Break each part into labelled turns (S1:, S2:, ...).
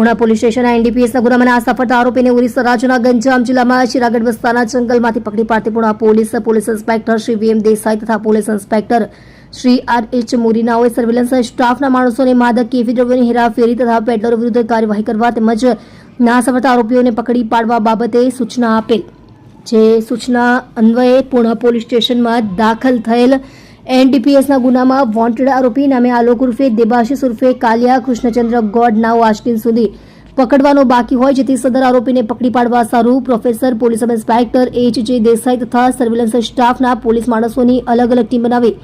S1: Puna police સ્ટેશનના એનડીપીએસના ગુનામાં નાસફળતા આરોપીને ઓરિસ્સા રાજ્યના ગંજામ જિલ્લામાં શિરાગઢ વિસ્તારના જંગલમાંથી પકડી પાડતી Puna police inspector Shri VM Desai તથા પોલીસ ઇન્સ્પેક્ટર શ્રી આર.એચ. મોરીનાઓએ સર્વેલન્સ સ્ટાફના માણસોને માદક કેફી દ્રવ્યોની હેરાફેરી તથા પેડલરો વિરુદ્ધ કાર્યવાહી કરવા તેમજ નાસફળતા આરોપીઓને પકડી પાડવા બાબતે સૂચના આપેલ. જે સૂચના અન્વયે પૂણા પોલીસ સ્ટેશનમાં દાખલ થયેલ એનડીપીએસના ગુનામાં વોન્ટેડ આરોપી નામે આલોક ઉર્ફે દેબાશિષ ઉર્ફે કાલિયા કૃષ્ણચંદ્ર ગોડ નાવ આજ દિન સુધી પકડવાનો બાકી હોય, જેથી સદર આરોપીને પકડી પાડવા સારું professor police sub inspector H J. Desai તથા સર્વેલન્સ સ્ટાફના પોલીસ માણસોની અલગ અલગ ટીમ બનાવી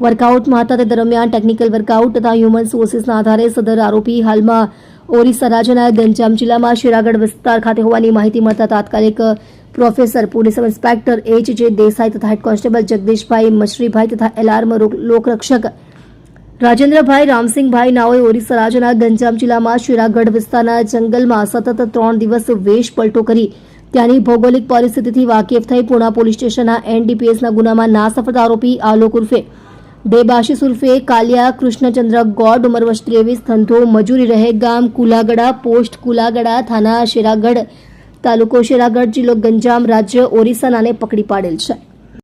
S1: વર્કઆઉટમાં હતા. તે દરમિયાન ટેકનિકલ વર્કઆઉટ તથા હ્યુમન સોર્સિસના આધારે સદર આરોપી હાલમાં ઓરિસ્સા રાજ્યના ગંજામ જિલ્લામાં શિરાગઢ વિસ્તાર ખાતે હોવાની માહિતી મળતા તાત્કાલિક professor police sub inspector H J. Desai તથા હેડ કોન્સ્ટેબલ જગદીશભાઈ મછરીભાઈ તથા એલાર્મ લોકરક્ષક રાજેન્દ્રભાઈ રામસિંહભાઈ નાઓએ ઓરિસ્સા રાજ્યના ગંજામ જિલ્લામાં શિરાગઢ વિસ્તારના જંગલમાં સતત 3 દિવસ વેશ પલટો કરી ત્યાંની ભૌગોલિક પરિસ્થિતિથી વાકેફ થઈ પૂણા પોલીસ સ્ટેશનના એનડીપીએસના ગુનામાં નાસફળતા આરોપી આલોક ઉર્ફે દેબાશિષ ઉર્ફે કાલિયા કૃષ્ણચંદ્ર ગોડ ઉંમર વર્ષ 23 ધંધો મજૂરી રહે ગામ કુલાગડા પોસ્ટ કુલાગડા થાના શિરાગઢ તાલુકો શિરાગઢ જિલ્લો ગંજામ રાજ્ય ઓરિસ્સાનાને પકડી પાડેલ છે.